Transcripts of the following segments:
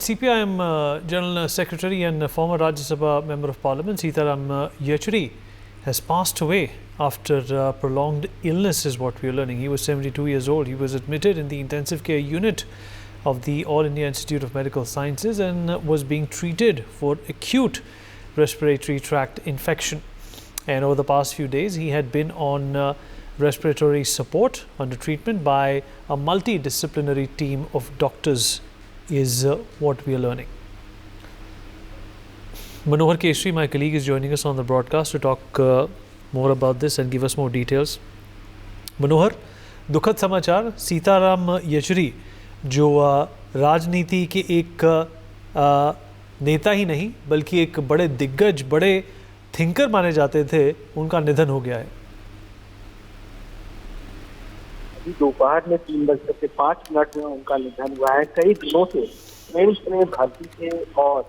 CPI General Secretary and former Rajya Sabha Member of Parliament Sitaram Yechury has passed away after prolonged illness, is what we are learning. He was 72 years old. He was admitted in the intensive care unit of the All India Institute of Medical Sciences and was being treated for acute respiratory tract infection. And over the past few days, he had been on respiratory support under treatment by a multidisciplinary team of doctors, is what we are learning. Manohar Keshri, my colleague, is joining us on the broadcast to talk more about this and give us more details. Manohar, दुखद समाचार, सीताराम येचुरी जो राजनीति के एक नेता ही नहीं बल्कि एक बड़े दिग्गज, बड़े थिंकर माने जाते थे, उनका निधन हो गया है। दोपहर में 3:05 में उनका निधन हुआ है। कई दिनों से एम्स में भर्ती थे और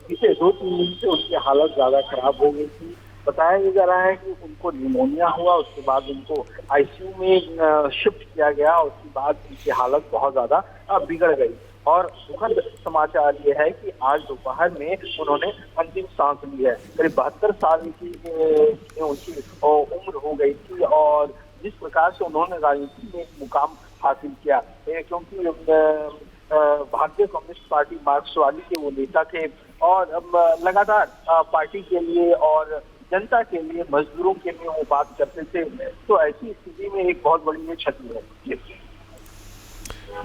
पिछले 2-3 दिन से उनकी हालत ज्यादा खराब हो गई थी। बताया जा रहा है कि उनको निमोनिया हुआ, उसके बाद उनको आईसीयू में शिफ्ट किया गया, उसके बाद उनकी हालत बहुत ज्यादा बिगड़ गई। और दुखद समाचार ये है कि आज दोपहर में उन्होंने अंतिम सांस ली है। करीब 72 साल की उनकी उम्र हो गई थी और जिस प्रकार से उन्होंने राजनीति में एक मुकाम हासिल किया, क्योंकि भारतीय कम्युनिस्ट पार्टी मार्क्सवादी के वो नेता थे और लगातार पार्टी के लिए और जनता के लिए, मजदूरों के लिए वो बात करते थे। तो ऐसी स्थिति में एक बहुत बड़ी क्षति है।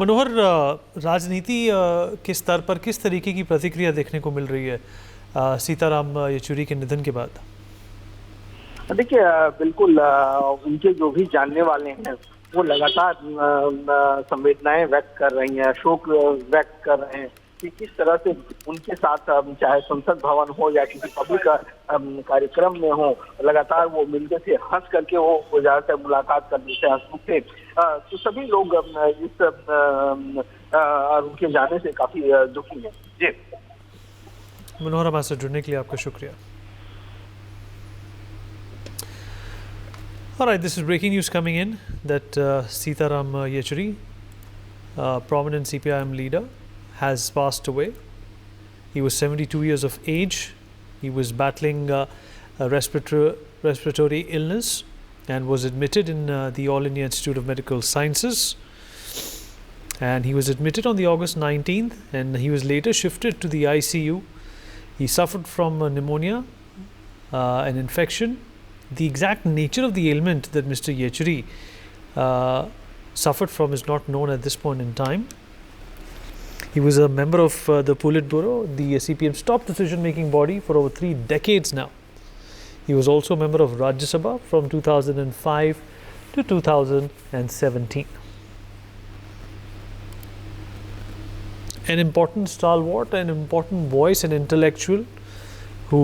मनोहर, राजनीति के स्तर पर किस तरीके की प्रतिक्रिया देखने को मिल रही है सीताराम येचुरी के निधन के बाद? देखिए, बिल्कुल उनके जो भी जानने वाले हैं वो लगातार संवेदनाएं व्यक्त कर रही हैं, शोक व्यक्त कर रहे हैं कि किस तरह से उनके साथ चाहे संसद भवन हो या किसी पब्लिक कार्यक्रम में हो, लगातार वो मिलते थे, हंस करके वो ज्यादातर मुलाकात करते थे, हंसमुख थे। तो सभी लोग इस उनके जाने से काफी दुखी हैं। जी मनोहर, हमारे साथ जुड़ने के लिए आपका शुक्रिया। All right, this is breaking news coming in that Sitaram Yechury, prominent CPIM leader, has passed away. He was 72 years of age. He was battling a respiratory illness and was admitted in the All India Institute of Medical Sciences. And he was admitted on the August 19th and he was later shifted to the ICU. He suffered from pneumonia, an infection. The exact nature of the ailment that Mr. Yechury suffered from is not known at this point in time. He was a member of the Politburo, the CPM's top decision-making body, for over 3 decades now. He was also a member of Rajya Sabha from 2005 to 2017. An important stalwart, an important voice, an intellectual who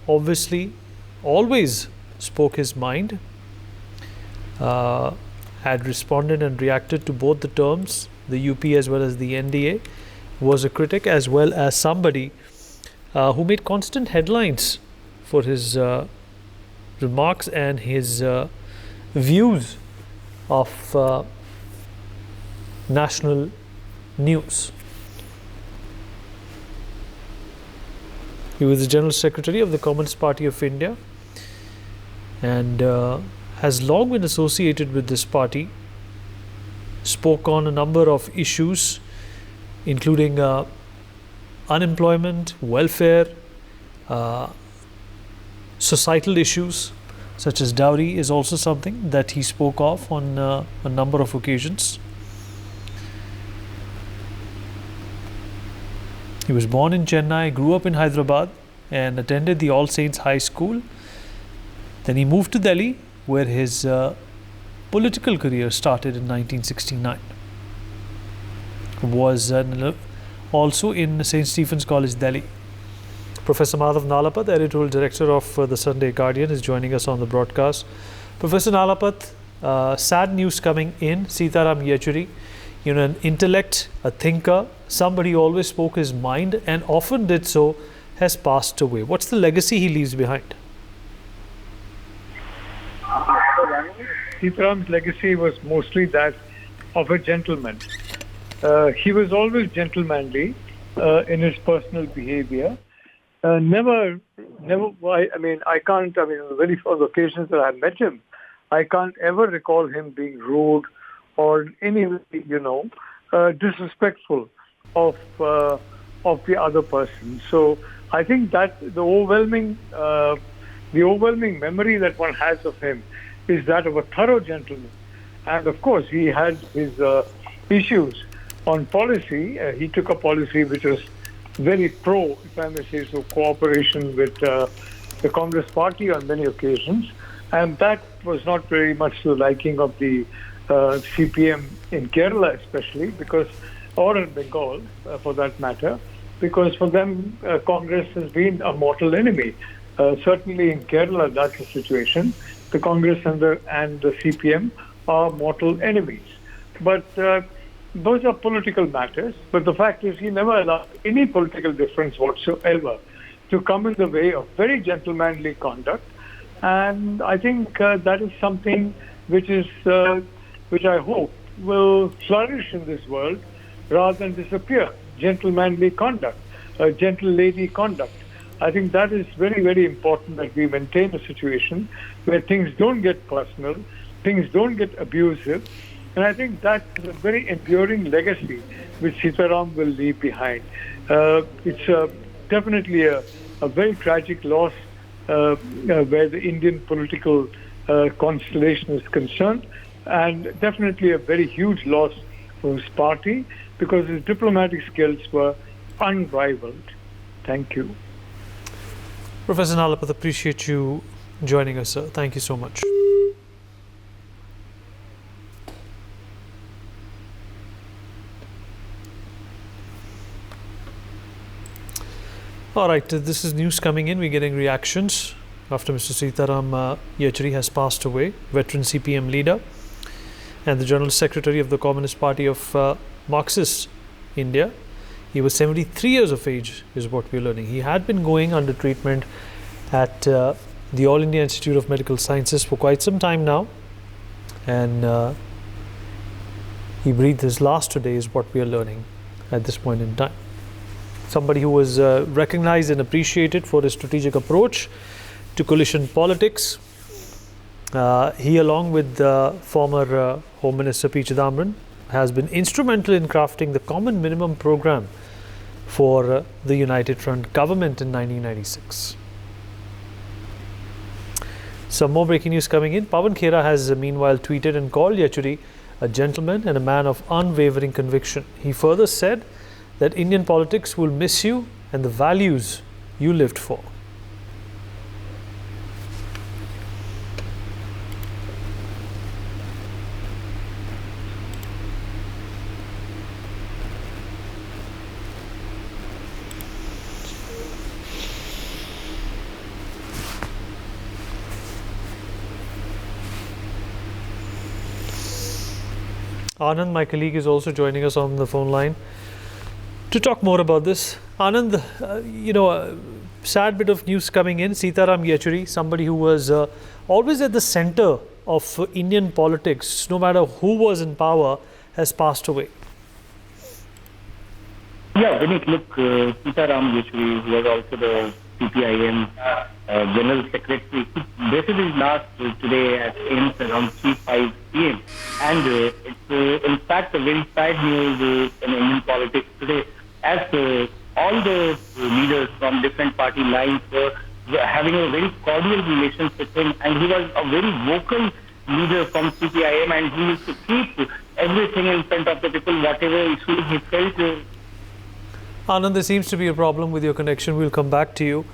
obviously always spoke his mind, had responded and reacted to both the terms, the UP as well as the NDA, was a critic as well as somebody who made constant headlines for his remarks and his views of national news. He was the General Secretary of the Communist Party of India and has long been associated with this party, spoke on a number of issues including unemployment, welfare, societal issues such as dowry is also something that he spoke of on a number of occasions. He was born in Chennai, grew up in Hyderabad and attended the All Saints High School. Then he moved to Delhi, where his political career started in 1969. Was also in St. Stephen's College, Delhi. Professor Madhav Nalapat, editorial director of the Sunday Guardian, is joining us on the broadcast. Professor Nalapat, sad news coming in. Sitaram Yechury, an intellect, a thinker, somebody who always spoke his mind and often did so, has passed away. What's the legacy he leaves behind? Sitaram's legacy was mostly that of a gentleman. He was always gentlemanly. in his personal behavior. Never. I mean, I can't. I mean, on the very first occasions that I met him, I can't ever recall him being rude or in any way, disrespectful of the other person. So I think that the overwhelming memory that one has of him is that of a thorough gentleman. And of course, he had his issues on policy. He took a policy which was very pro, if I may say so, cooperation with the Congress party on many occasions. And that was not very much to the liking of the CPM in Kerala especially, or in Bengal for that matter, because for them Congress has been a mortal enemy. Certainly in Kerala that's the situation. The Congress and the CPM are mortal enemies. But those are political matters. But the fact is he never allowed any political difference whatsoever to come in the way of very gentlemanly conduct. And I think that is something which I hope will flourish in this world rather than disappear. Gentlemanly conduct, gentle lady conduct. I think that is very, very important that we maintain a situation where things don't get personal, things don't get abusive. And I think that's a very enduring legacy which Sitaram will leave behind. It's definitely a very tragic loss where the Indian political constellation is concerned, and definitely a very huge loss for his party because his diplomatic skills were unrivaled. Thank you. Professor Nalapath, appreciate you joining us, sir. Thank you so much. All right, this is news coming in. We're getting reactions after Mr. Sitaram Yechury has passed away, veteran CPM leader and the General Secretary of the Communist Party of Marxist India. He was 73 years of age, is what we're learning. He had been going under treatment at the All India Institute of Medical Sciences for quite some time now, and he breathed his last today, is what we are learning at this point in time. Somebody who was recognized and appreciated for his strategic approach to coalition politics. He, along with former Home Minister P. Chidambaram, has been instrumental in crafting the Common Minimum Program for the United Front government in 1996. Some more breaking news coming in. Pawan Khera has meanwhile tweeted and called Yechury a gentleman and a man of unwavering conviction. He further said that Indian politics will miss you and the values you lived for. Anand, my colleague, is also joining us on the phone line to talk more about this. Anand, sad bit of news coming in. Sitaram Yechury, somebody who was always at the center of Indian politics, no matter who was in power, has passed away. Yeah, Vinit, look, Sitaram Yechury, who was also the CPI General Secretary, this is his last today at AIIMS around 3:05 p.m. And it's in fact a very sad news in Indian politics today, as all the leaders from different party lines were having a very cordial relationship with him, and he was a very vocal leader from CPIM, and he used to keep everything in front of the people, whatever issues he felt. Anand, there seems to be a problem with your connection. We'll come back to you.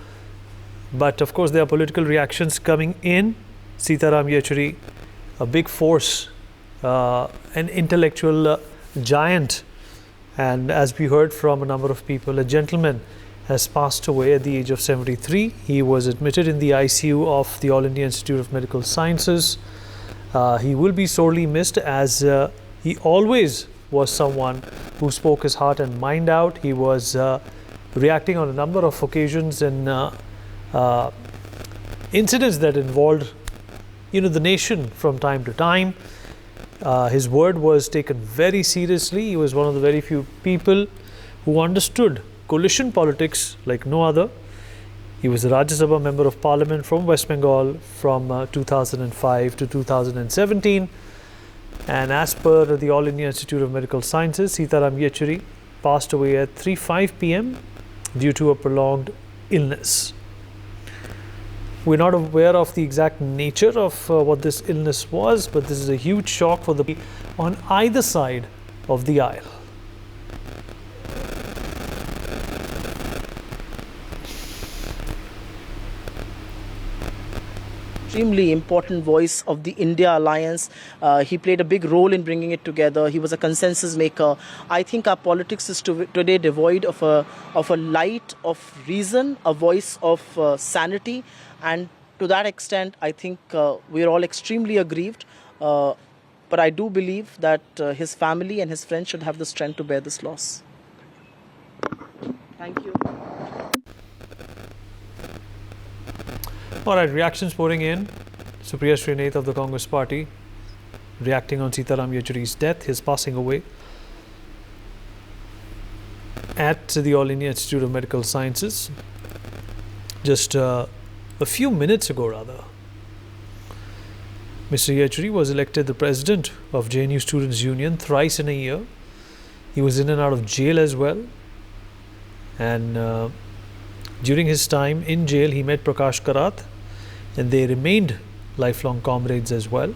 But of course, there are political reactions coming in. Sitaram Yechury, a big force, an intellectual giant, and as we heard from a number of people, a gentleman, has passed away at the age of 73. He was admitted in the ICU of the All India Institute of Medical Sciences. He will be sorely missed, as he always was someone who spoke his heart and mind out. He was reacting on a number of occasions and incidents that involved the nation from time to time. His word was taken very seriously. He was one of the very few people who understood coalition politics like no other. He was a Rajya Sabha Member of Parliament from West Bengal from 2005 to 2017. And as per the All India Institute of Medical Sciences, Sitaram Yechury passed away at 3:05 p.m. due to a prolonged illness. We're not aware of the exact nature of what this illness was, but this is a huge shock for the people on either side of the aisle. Extremely important voice of the India alliance. He played a big role in bringing it together. He was a consensus maker. I think our politics is today devoid of a light of reason, a voice of sanity, and to that extent, I think we're all extremely aggrieved. But I do believe that his family and his friends should have the strength to bear this loss. Thank you. All right, reactions pouring in. Supriya Srinath of the Congress Party reacting on Sitaram Yechury's death, his passing away at the All India Institute of Medical Sciences just a few minutes ago rather. Mr. Yechury was elected the president of JNU Students' Union thrice in a year. He was in and out of jail as well. And during his time in jail, he met Prakash Karat, and they remained lifelong comrades as well.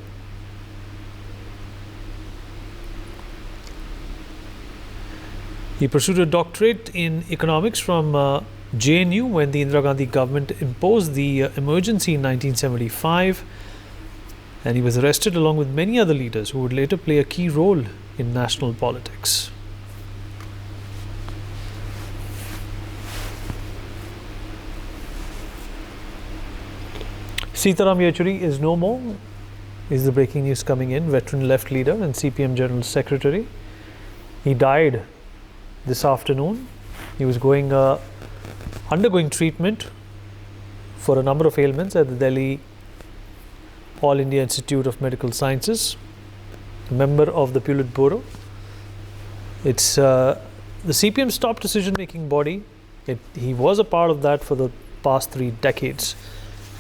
He pursued a doctorate in economics from JNU when the Indira Gandhi government imposed the emergency in 1975, and he was arrested along with many other leaders who would later play a key role in national politics. Sitaram Yechury is no more, is the breaking news coming in. Veteran left leader and CPM General Secretary. He died this afternoon. He was undergoing treatment for a number of ailments at the Delhi All India Institute of Medical Sciences, a member of the Politburo. It's the CPM's top decision-making body. He was a part of that for the past 3 decades.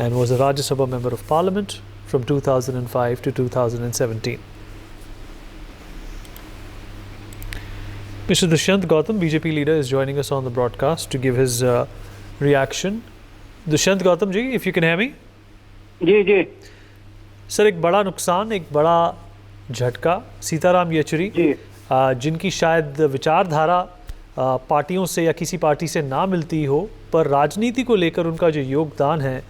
And was a Rajya Sabha Member of Parliament from 2005 to 2017. Mr. Dushyant Gautam, BJP leader, is joining us on the broadcast to give his reaction. Dushyant Gautam ji, if you can hear me. जी जी sir, एक बड़ा नुकसान, एक बड़ा झटका, सीताराम येचुरी जिनकी शायद विचारधारा पार्टियों से या किसी पार्टी से ना मिलती हो, पर राजनीति को लेकर उनका जो योगदान है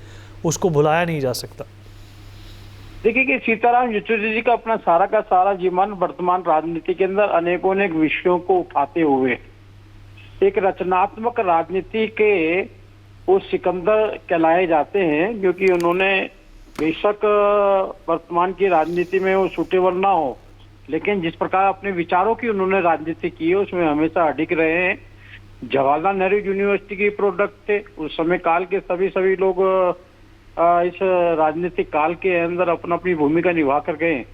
उसको भुलाया नहीं जा सकता। देखिए कि सीताराम येचुरी जी का अपना सारा का सारा जीवन वर्तमान राजनीति के अंदर अनेक विषयों को उठाते हुए एक रचनात्मक राजनीति के वो सिकंदर कहलाए जाते हैं, क्योंकि उन्होंने बेशक वर्तमान की राजनीति में वो सूटेबल ना हो, लेकिन जिस प्रकार अपने विचारों की उन्होंने राजनीति की है उसमें हमेशा अडिग रहे हैं। जवाहरलाल नेहरू यूनिवर्सिटी के प्रोडक्ट थे, उस समय काल के सभी लोग इस राजनीतिक काल के अंदर अपनी भूमिका निभा कर गए।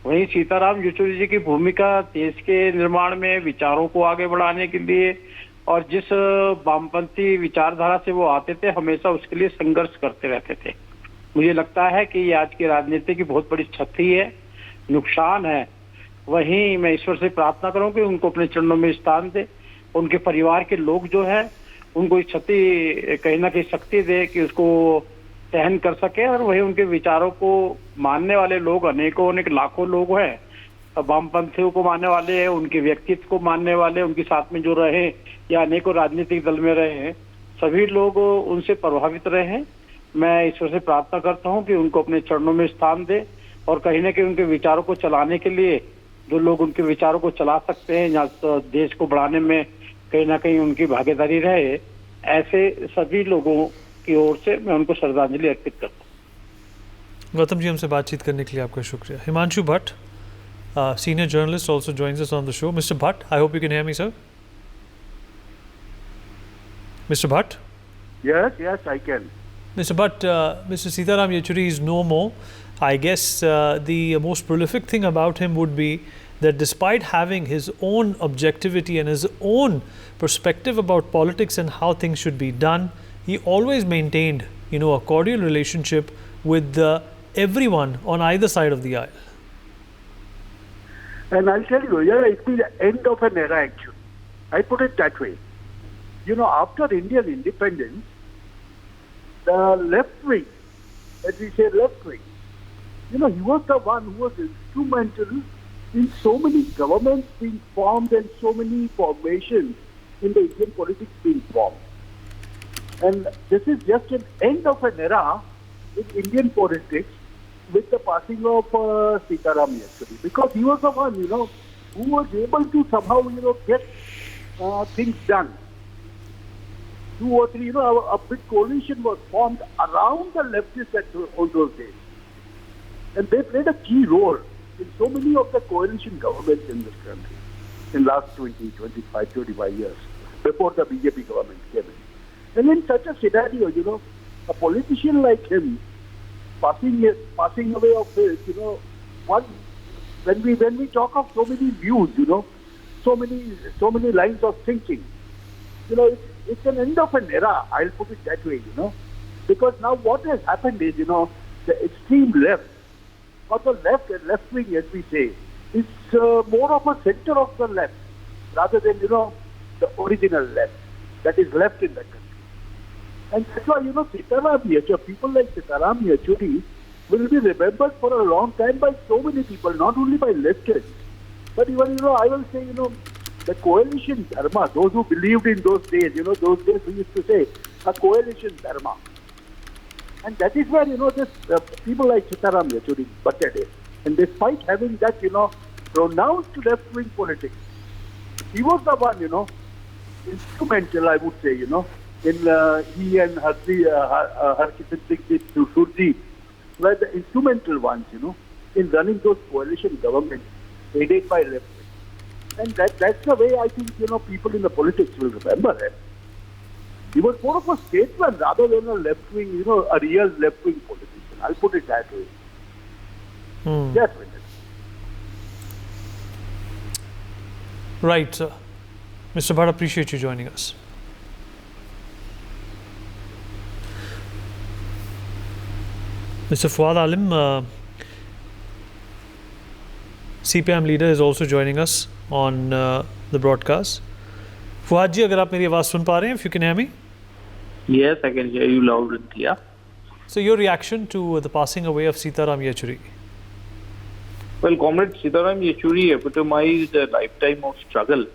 वहीं सीताराम येचुरी जी की भूमिका देश के निर्माण में, विचारों को आगे बढ़ाने के लिए और जिस वामपंथी विचारधारा से वो आते थे हमेशा उसके लिए संघर्ष करते रहते थे। मुझे लगता है कि ये आज की राजनीति की बहुत बड़ी क्षति है, नुकसान है। वहीं मैं ईश्वर से प्रार्थना करूं कि उनको अपने चरणों में स्थान दे, उनके परिवार के लोग जो है उनको इस क्षति कहीं ना कहीं शक्ति दे कि उसको सहन कर सके, और वही उनके विचारों को मानने वाले लोग अनेक लाखों लोग हैं, वामपंथियों को मानने वाले, उनके व्यक्तित्व को मानने वाले, उनके साथ में जो रहे या अनेकों राजनीतिक दल में रहे हैं, सभी लोग उनसे प्रभावित रहे हैं। मैं ईश्वर से प्रार्थना करता हूं कि उनको अपने चरणों में स्थान दे और कहीं ना कहीं उनके विचारों को चलाने के लिए जो लोग उनके विचारों को चला सकते हैं या तो देश को बढ़ाने में कहीं ना कहीं उनकी भागीदारी रहे, ऐसे सभी लोगों की ओर से मैं उनको श्रद्धांजलि अर्पित करता हूँ। गौतम जी, हमसे बातचीत करने के लिए आपका शुक्रिया। Himanshu Bhatt, senior journalist, also joins us on the show. Mr. Bhatt, I hope you can hear me, sir. Mr. Bhatt? Yes, I can. Mr. Bhatt, Mr. Sitaram Yechury is no more. I guess the most prolific thing about him would be that despite having his own objectivity and his own perspective about politics and how things should be done, he always maintained, a cordial relationship with everyone on either side of the aisle. And I'll tell you, it's the end of an era actually. I put it that way. After Indian independence, the left wing, as we say left wing, he was the one who was instrumental in so many governments being formed and so many formations in the Indian politics being formed. And this is just an end of an era in Indian politics with the passing of Sitaram Yechury, because he was the one, who was able to somehow, get things done. 2 or 3, a big coalition was formed around the leftists all those days. And they played a key role in so many of the coalition governments in this country in the last 20, 25, 25 years, before the BJP government came in. And in such a scenario, a politician like him, passing away of his, when we talk of so many views, so many lines of thinking, it's an end of an era, I'll put it that way, because now what has happened is, the extreme left, or the left wing, as we say, is more of a center of the left, rather than, the original left, that is left in the country. And that's why, Sitaram Yechury, people like Sitaram Yechury will be remembered for a long time by so many people, not only by leftists, but even, I will say, the coalition dharma, those who believed in those days, those days we used to say, a coalition dharma. And that is where, this people like Sitaram Yechury butted in. And despite having that, pronounced left-wing politics, he was the one, instrumental, I would say, in he and Harkishan Singh Surji were the instrumental ones, in running those coalition governments aided by left. And that's the way I think, people in the politics will remember him. He was more of a statesman rather than a left-wing, a real left-wing politician. I'll put it that way. Yes, Vinay. Right, sir. Mr. Bhatt, appreciate you joining us. Mr. Fuad Alim, CPIM leader, is also joining us on the broadcast. Fuad ji, agar aap meri awaaz sun pa rahe hain, if you can hear me? Yes, I can hear you loud and clear. So your reaction to the passing away of Sitaram Yechury? Well, Comrade Sitaram Yechury epitomized a lifetime of struggle.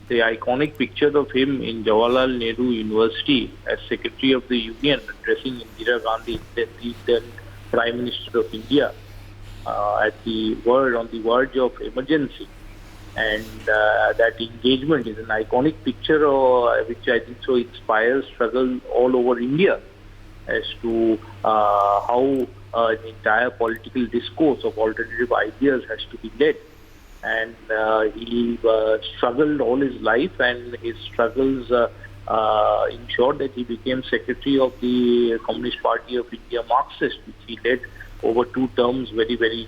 The iconic picture of him in Jawaharlal Nehru University as Secretary of the Union addressing Indira Gandhi, the then Prime Minister of India, on the verge of emergency. And that engagement is an iconic picture which I think so inspires struggle all over India as to how the entire political discourse of alternative ideas has to be led. And he struggled all his life, and his struggles ensured that he became Secretary of the Communist Party of India Marxist, which he led over 2 terms very, very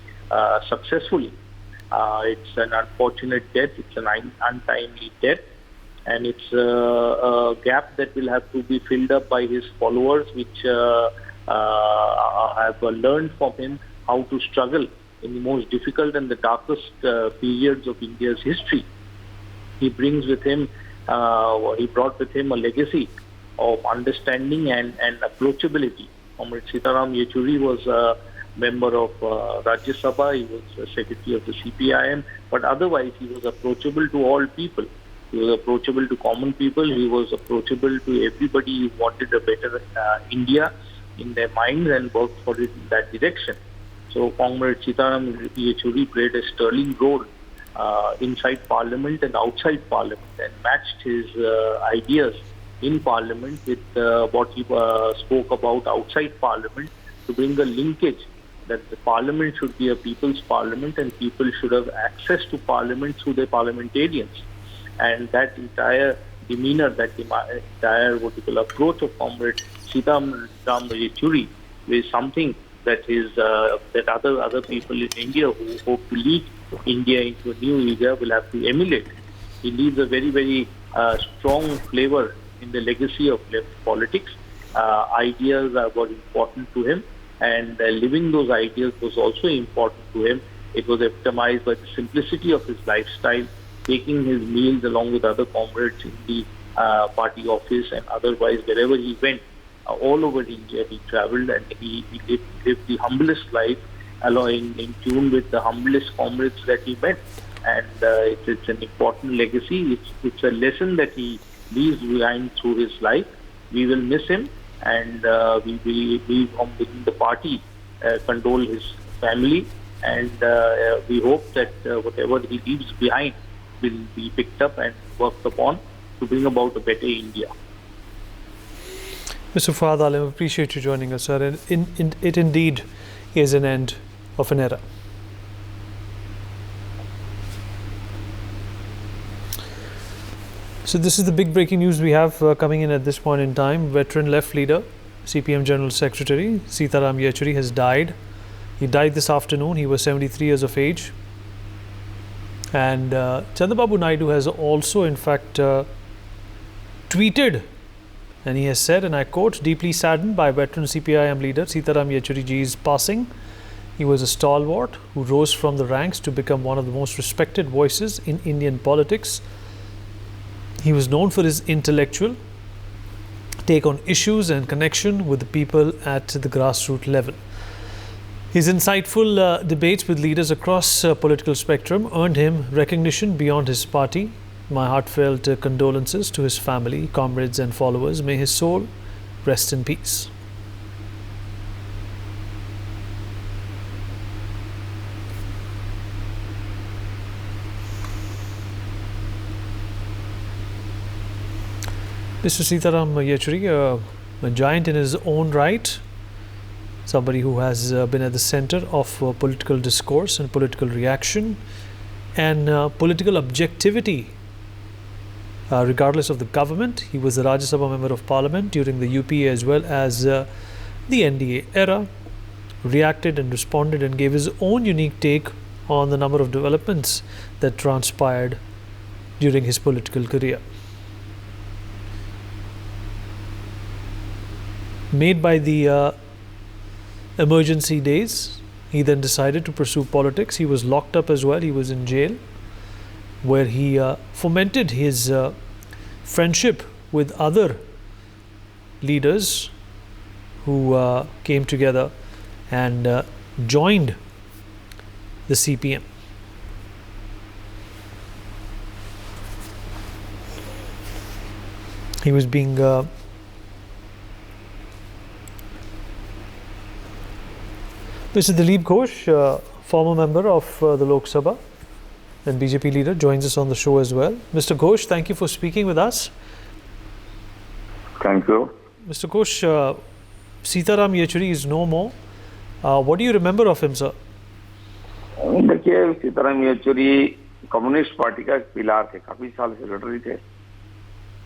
successfully. It's an unfortunate death, it's an untimely death, and it's a gap that will have to be filled up by his followers, which have learned from him how to struggle in the most difficult and the darkest periods of India's history. He brings with him, he brought with him a legacy of understanding and approachability. Comrade Sitaram Yechury was a member of Rajya Sabha, he was a secretary of the CPIM, but otherwise he was approachable to all people. He was approachable to common people, he was approachable to everybody who wanted a better India in their minds and worked for it in that direction. So Comrade Sitaram Yechury played a sterling role inside Parliament and outside Parliament, and matched his ideas in Parliament with what he spoke about outside Parliament, to bring a linkage that the Parliament should be a people's Parliament and people should have access to Parliament through their parliamentarians. And that entire demeanor, that entire approach of Comrade Sitaram Yechury is something that is that other people in India who hope to lead India into a new era will have to emulate. He leaves a very, very strong flavor in the legacy of left politics. Ideas were important to him, and living those ideas was also important to him. It was epitomized by the simplicity of his lifestyle, taking his meals along with other comrades in the party office and otherwise wherever he went. All over India he travelled, and he lived the humblest life, in tune with the humblest comrades that he met. And it's an important legacy. It's a lesson that he leaves behind through his life. We will miss him, and we from within the party condole his family, and we hope that whatever he leaves behind will be picked up and worked upon to bring about a better India. Mr. Fahad Alim, appreciate you joining us, sir. And it indeed is an end of an era. So this is the big breaking news we have coming in at this point in time. Veteran left leader, CPI General Secretary Sitaram Yechury has died. He died this afternoon. He was 73 years of age. And Chandrababu Naidu has also, in fact, tweeted, and he has said, and I quote, "Deeply saddened by veteran CPIM leader Sitaram Yechury ji's passing. He was a stalwart who rose from the ranks to become one of the most respected voices in Indian politics. He was known for his intellectual take on issues and connection with the people at the grassroots level. His insightful debates with leaders across political spectrum earned him recognition beyond his party. My heartfelt condolences to his family, comrades and followers. May his soul rest in peace." Mr. Sitaram Yechury, a giant in his own right, somebody who has been at the center of political discourse and political reaction and political objectivity, regardless of the government. He was the Rajya Sabha Member of Parliament during the UPA as well as the NDA era, reacted and responded and gave his own unique take on the number of developments that transpired during his political career. Made by the emergency days, he then decided to pursue politics. He was locked up as well. He was in jail, where he fomented his friendship with other leaders who came together and joined the CPM. He was being Mr. Dilip Ghosh, former member of the Lok Sabha and BJP leader, joins us on the show as well. Mr. Ghosh, thank you for speaking with us. Thank you. Mr. Ghosh, Sitaram Yechury is no more. What do you remember of him, sir? देखिए, Sitaram Yechury communist party का एक पिलार थे, काफी साल secretary थे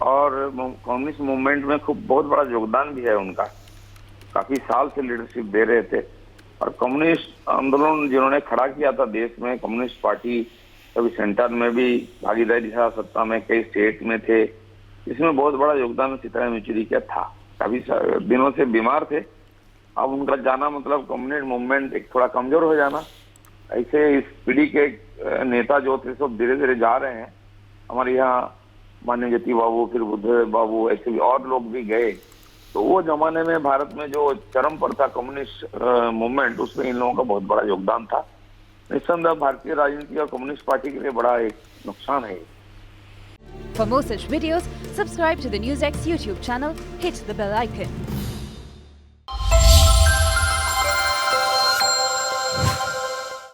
और communist movement में खूब बहुत बड़ा योगदान भी है उनका। काफी साल से लीडरशिप दे रहे थे और कम्युनिस्ट आंदोलन जिन्होंने खड़ा किया था देश में, कम्युनिस्ट पार्टी कभी सेंटर में भी भागीदारी था, सत्ता में कई स्टेट में थे, इसमें बहुत बड़ा योगदान सीताराम येचुरी का था। काफी दिनों से बीमार थे, अब उनका जाना मतलब कम्युनिस्ट मूवमेंट एक थोड़ा कमजोर हो जाना। ऐसे इस पीढ़ी के नेता जो थे सब धीरे धीरे जा रहे हैं। हमारे यहाँ माननीय ज्योति बाबू, फिर बुद्धदेव बाबू, ऐसे भी और लोग भी गए। तो वो जमाने में भारत में जो चरम पर था कम्युनिस्ट मूवमेंट, उसमें इन लोगों का बहुत बड़ा योगदान था। निस्संदेह भारतीय राजनीति और कम्युनिस्ट पार्टी के लिए बड़ा एक नुकसान है। For more such videos, subscribe to the NewsX YouTube channel, hit the bell icon.